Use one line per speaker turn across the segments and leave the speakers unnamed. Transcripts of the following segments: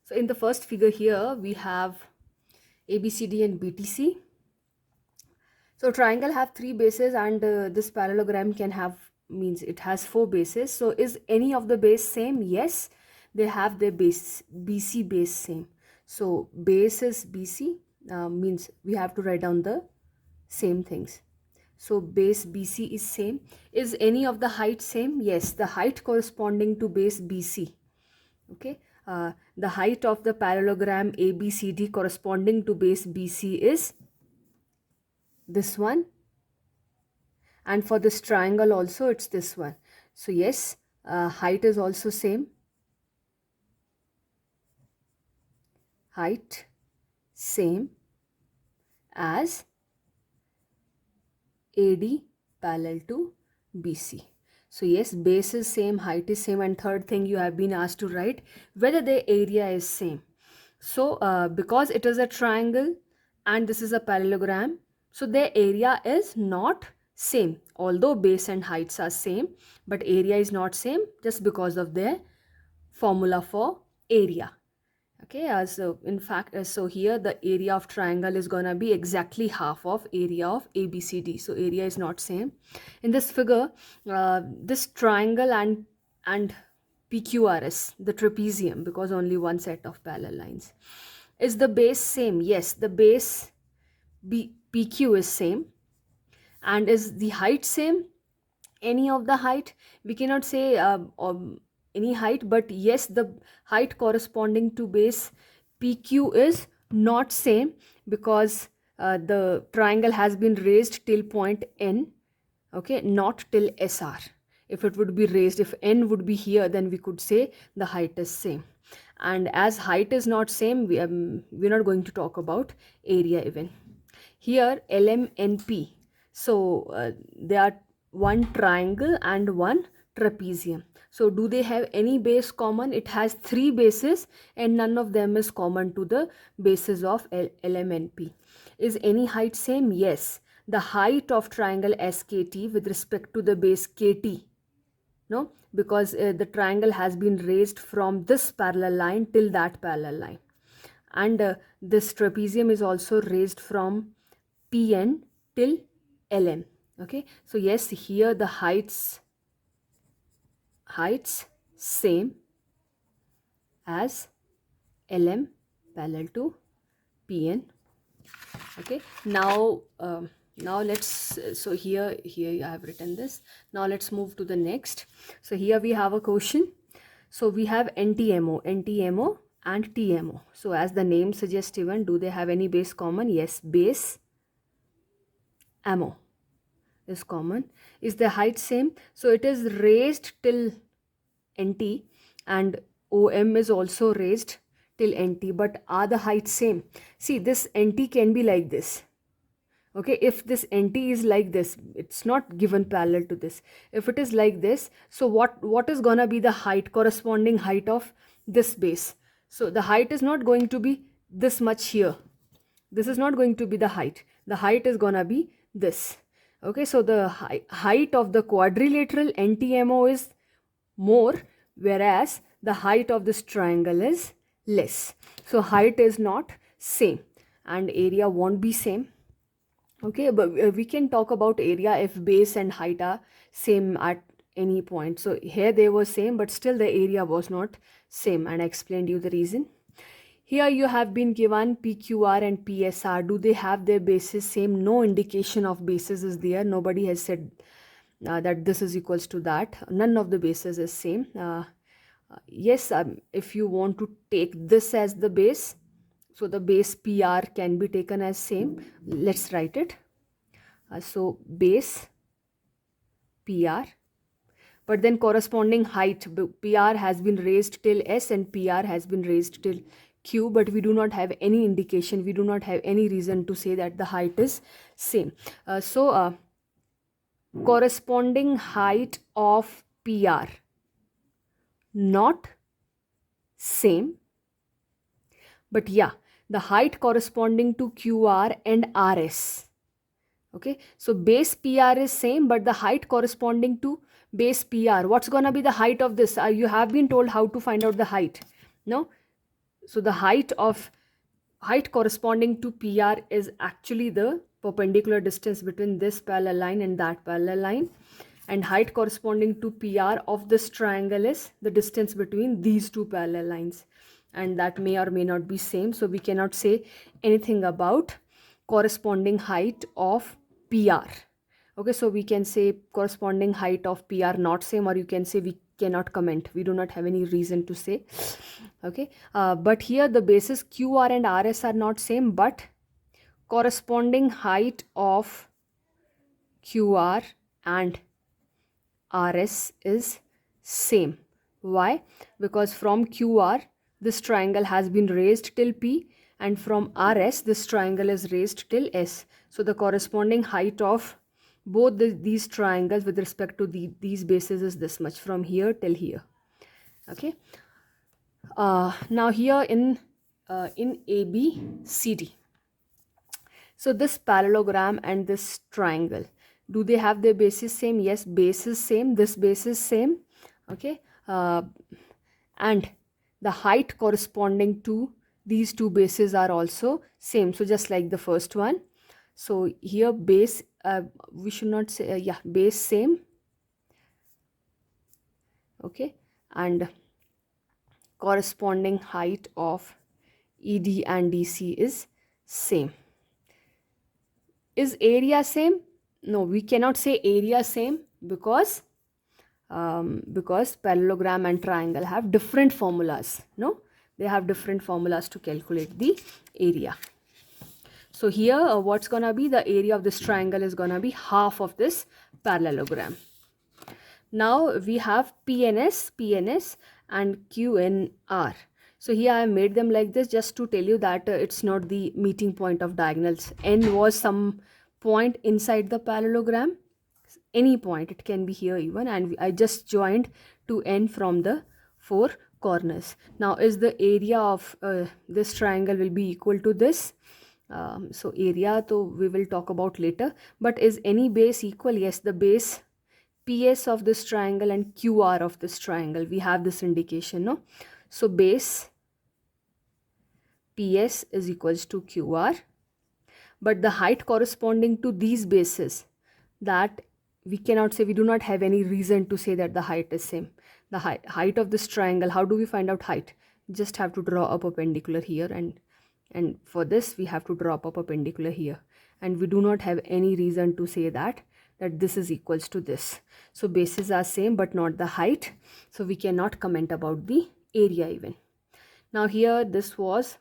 So in the first figure here, we have ABCD and BTC. So triangle have three bases, and this parallelogram can have, means it has four bases. So is any of the base same? Yes, they have their base, BC base same. So base is BC, means we have to write down the same things. So base BC is same. Is any of the height same? Yes, the height corresponding to base BC. Okay, the height of the parallelogram ABCD corresponding to base BC is this one, and for this triangle also it's this one. So yes, height is also same. Height same as AD parallel to BC. So yes, base is same, height is same, and third thing you have been asked to write whether the area is same. So because it is a triangle and this is a parallelogram, so their area is not same. Although base and heights are same, but area is not same just because of their formula for area. Okay, so in fact, so here the area of triangle is gonna be exactly half of area of ABCD. So area is not same. In this figure, this triangle and PQRS, the trapezium, because only one set of parallel lines, is the base same? Yes, the base PQ is same. And is the height same? Any of the height? We cannot say any height, but yes, the height corresponding to base PQ is not same, because the triangle has been raised till point N, okay, not till SR. If it would be raised, if N would be here, then we could say the height is same. And as height is not same, we're not going to talk about area even. Here LMNP, so they are one triangle and one trapezium. So do they have any base common? It has three bases and none of them is common to the bases of LMNP. Is any height same? Yes, the height of triangle SKT with respect to the base KT, no, because the triangle has been raised from this parallel line till that parallel line, and this trapezium is also raised from PN till LM. Okay, so yes, here the heights same as LM parallel to PN. Okay, now now let's so here I have written this. Now let's move to the next. So here we have a question. So we have NTMO and TMO. So as the name suggests, even, do they have any base common? Yes, base MO is common. Is the height same? So it is raised till NT and OM is also raised till NT, but are the heights same? See, this NT can be like this. Okay, if this NT is like this, it's not given parallel to this. If it is like this, so what is gonna be the height, corresponding height of this base? So the height is not going to be this much here. This is not going to be the height. The height is gonna be this. Okay, so the height of the quadrilateral NTMO is more, whereas the height of this triangle is less. So height is not same and area won't be same. Okay, but we can talk about area if base and height are same at any point. So here they were same, but still the area was not same, and I explained you the reason. Here you have been given PQR and PSR. Do they have their bases same? No indication of bases is there. Nobody has said that this is equals to that. None of the bases is same. Yes, if you want to take this as the base, so the base PR can be taken as same. Let's write it. So base PR, but then corresponding height, PR has been raised till S and PR has been raised till Q, but we do not have any indication, we do not have any reason to say that the height is same. So corresponding height of PR not same, but yeah, the height corresponding to QR and RS. Okay, so base PR is same, but the height corresponding to base PR, what's gonna be the height of this? You have been told how to find out the height, no? so the height corresponding to PR is actually the perpendicular distance between this parallel line and that parallel line, and height corresponding to PR of this triangle is the distance between these two parallel lines, and that may or may not be same. So we cannot say anything about corresponding height of PR. Okay, so we can say corresponding height of PR not same, or you can say we cannot comment, we do not have any reason to say. Okay, but here the bases QR and RS are not same, but corresponding height of QR and RS is same. Why? Because from QR this triangle has been raised till P, and from RS this triangle is raised till S. So the corresponding height of both these triangles with respect to these bases is this much, from here till here. Okay, now here in ABCD, so this parallelogram and this triangle, do they have their bases same? Yes, base is same, this base is same. Okay, and the height corresponding to these two bases are also same, so just like the first one. So here base, we should not say, yeah, base same. Okay, and corresponding height of ED and DC is same. Is area same? No, we cannot say area same, because parallelogram and triangle have different formulas. No, they have different formulas to calculate the area. So here what's gonna be the area of this triangle is gonna be half of this parallelogram. Now we have PNS and QNR. So here I have made them like this just to tell you that it's not the meeting point of diagonals. N was some point inside the parallelogram, any point, it can be here even, and I just joined to N from the four corners. Now is the area of this triangle will be equal to this? So area to we will talk about later, but is any base equal? Yes, the base PS of this triangle and QR of this triangle, we have this indication, no? So base PS is equals to QR, but the height corresponding to these bases, that we cannot say, we do not have any reason to say that the height is same. The height of this triangle, how do we find out height? Just have to draw a perpendicular here, and for this we have to draw up a perpendicular here, and we do not have any reason to say that this is equals to this. So bases are same but not the height, so we cannot comment about the area even. Now here this was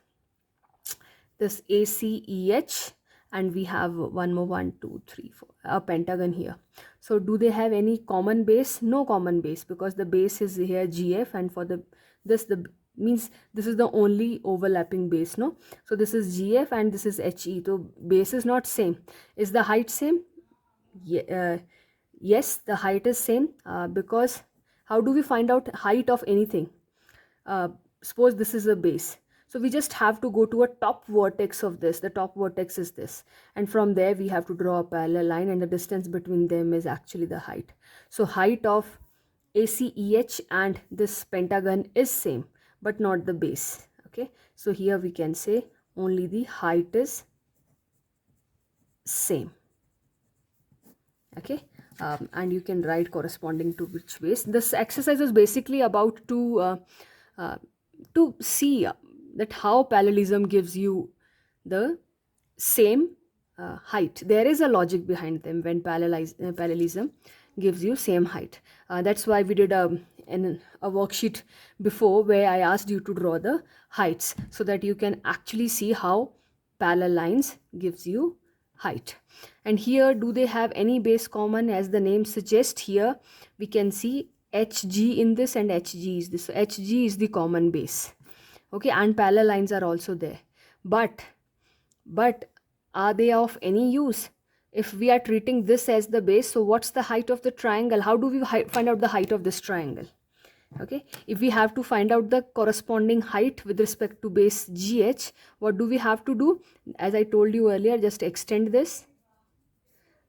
this ACEH, and we have one more, 1 2 3 4, a pentagon here. So do they have any common base? No common base, because the base is here GF, and for this means this is the only overlapping base, no? So this is GF and this is HE, so base is not same. Is the height same? Yes, the height is same, because how do we find out height of anything? Suppose this is a base, so we just have to go to a top vertex of this. The top vertex is this, and from there we have to draw a parallel line, and the distance between them is actually the height. So height of ACEH and this pentagon is same but not the base. Okay, so here we can say only the height is same. Okay, and you can write corresponding to which base. This exercise is basically about to see that how parallelism gives you the same height. There is a logic behind them when parallelism gives you same height. That's why we did a worksheet before where I asked you to draw the heights, so that you can actually see how parallel lines gives you height. And here, do they have any base common? As the name suggests, here we can see HG in this and HG is this. So HG is the common base. Okay, and parallel lines are also there, but are they of any use? If we are treating this as the base, so what's the height of the triangle? How do we find out the height of this triangle? Okay, if we have to find out the corresponding height with respect to base GH, what do we have to do? As I told you earlier, just extend this.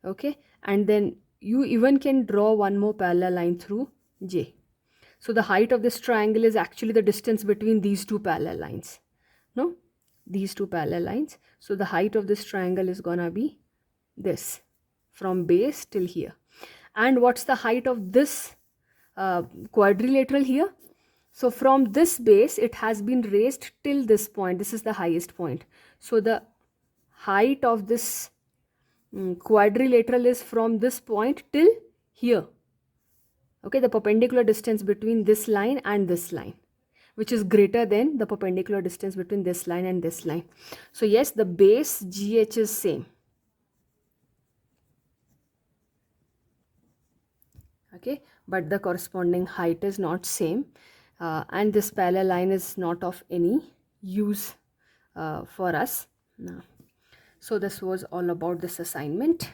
Okay, and then you even can draw one more parallel line through J. So the height of this triangle is actually the distance between these two parallel lines. no, these two parallel lines. So the height of this triangle is gonna be this, from base till here. And what's the height of this quadrilateral here? So from this base, it has been raised till this point. This is the highest point. So the height of this quadrilateral is from this point till here. Okay, the perpendicular distance between this line and this line, which is greater than the perpendicular distance between this line and this line. So yes, the base GH is same. Okay, but the corresponding height is not same, and this parallel line is not of any use for us now. So this was all about this assignment.